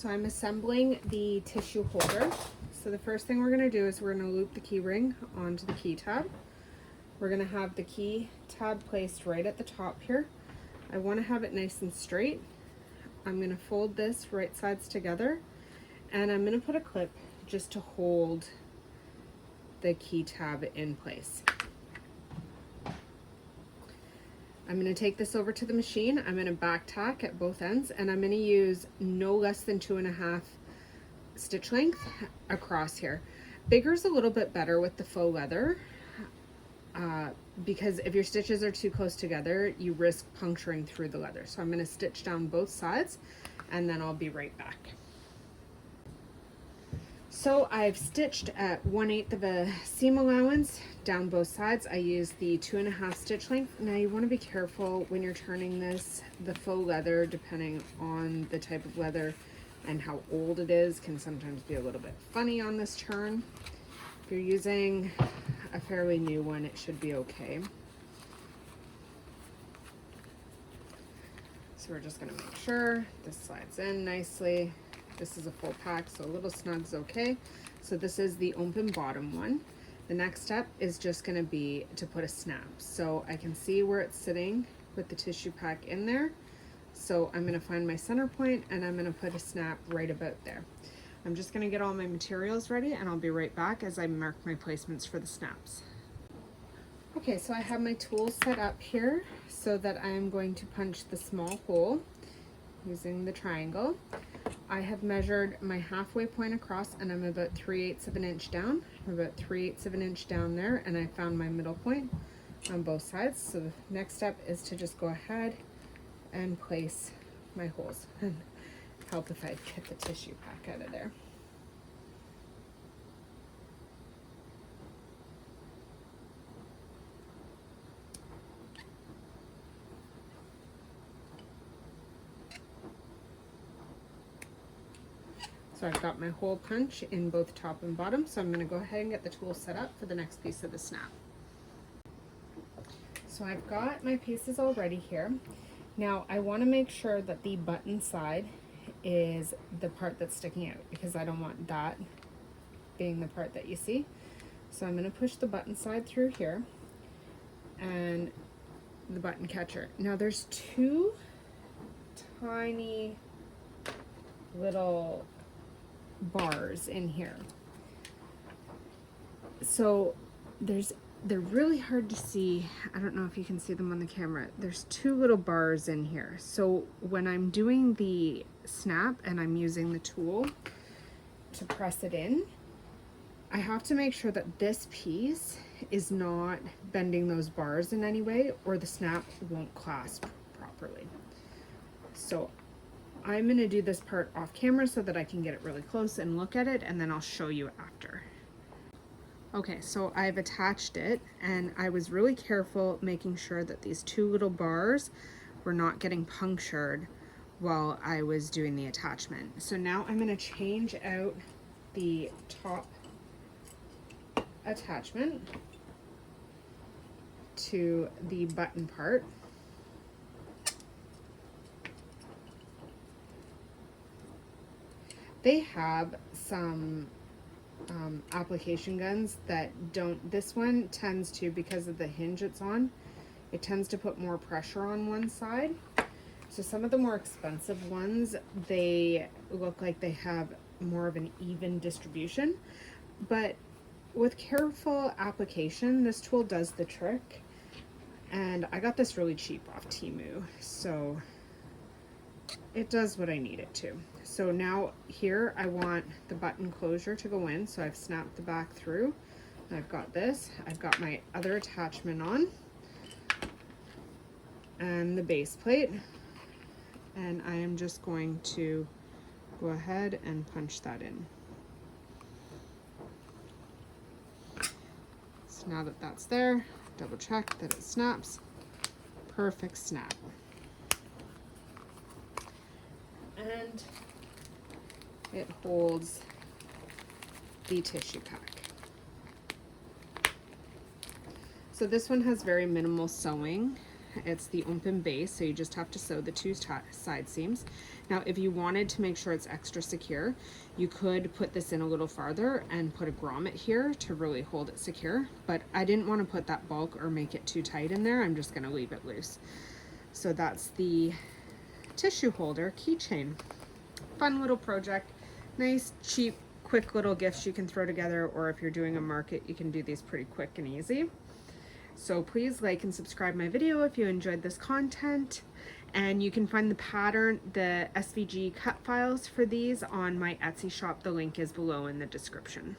So I'm assembling the tissue holder. So the first thing we're going to do is we're going to loop the key ring onto the key tab. We're going to have the key tab placed right at the top here. I want to have it nice and straight. I'm going to fold this right sides together, and I'm going to put a clip just to hold the key tab in place. I'm going to take this over to the machine. I'm going to back tack at both ends, and I'm going to use no less than 2.5 stitch length across here. Bigger is a little bit better with the faux leather because if your stitches are too close together, you risk puncturing through the leather. So I'm going to stitch down both sides, and then I'll be right back. So I've stitched at 1/8 of a seam allowance down both sides. I use the 2.5 stitch length. Now you want to be careful when you're turning this. The faux leather, depending on the type of leather and how old it is, can sometimes be a little bit funny on this turn. If you're using a fairly new one, it should be okay. So we're just going to make sure this slides in nicely. This is a full pack, so a little snug's okay. So this is the open bottom one. The next step is just going to be to put a snap. So I can see where it's sitting with the tissue pack in there. So I'm going to find my center point, and I'm going to put a snap right about there. I'm just going to get all my materials ready, and I'll be right back as I mark my placements for the snaps. Okay, so I have my tools set up here so that I'm going to punch the small hole using the triangle. I have measured my halfway point across, and I'm about 3/8 of an inch down. I'm about 3/8 of an inch down there, and I found my middle point on both sides. So the next step is to just go ahead and place my holes, and help if I get the tissue pack out of there. So I've got my hole punch in both top and bottom, so I'm going to go ahead and get the tool set up for the next piece of the snap. So I've got my pieces all ready here. Now I want to make sure that the button side is the part that's sticking out, because I don't want that being the part that you see. So I'm going to push the button side through here and the button catcher. Now there's two tiny little bars in here. So they're really hard to see. I don't know if you can see them on the camera. There's two little bars in here. So when I'm doing the snap and I'm using the tool to press it in, I have to make sure that this piece is not bending those bars in any way, or the snap won't clasp properly. So I'm going to do this part off camera so that I can get it really close and look at it, and then I'll show you after. Okay, so I've attached it, and I was really careful making sure that these two little bars were not getting punctured while I was doing the attachment. So now I'm going to change out the top attachment to the button part. They have some application guns that don't. This one tends to, because of the hinge it's on, it tends to put more pressure on one side. So some of the more expensive ones, they look like they have more of an even distribution. But with careful application, this tool does the trick. And I got this really cheap off Temu, so it does what I need it to. So now here I want the button closure to go in, so I've snapped the back through. I've got this, I've got my other attachment on, and the base plate, and I am just going to go ahead and punch that in. So now that that's there, double check that it snaps. Perfect snap. And it holds the tissue pack. So this one has very minimal sewing, It's the open base, so you just have to sew the two side seams. Now, if you wanted to make sure it's extra secure, you could put this in a little farther and put a grommet here to really hold it secure, but I didn't want to put that bulk or make it too tight in there. I'm just going to leave it loose. So that's the tissue holder keychain. Fun little project. Nice, cheap, quick little gifts you can throw together, or if you're doing a market, you can do these pretty quick and easy. So please like and subscribe my video if you enjoyed this content. And you can find the pattern, the SVG cut files for these on my Etsy shop. The link is below in the description.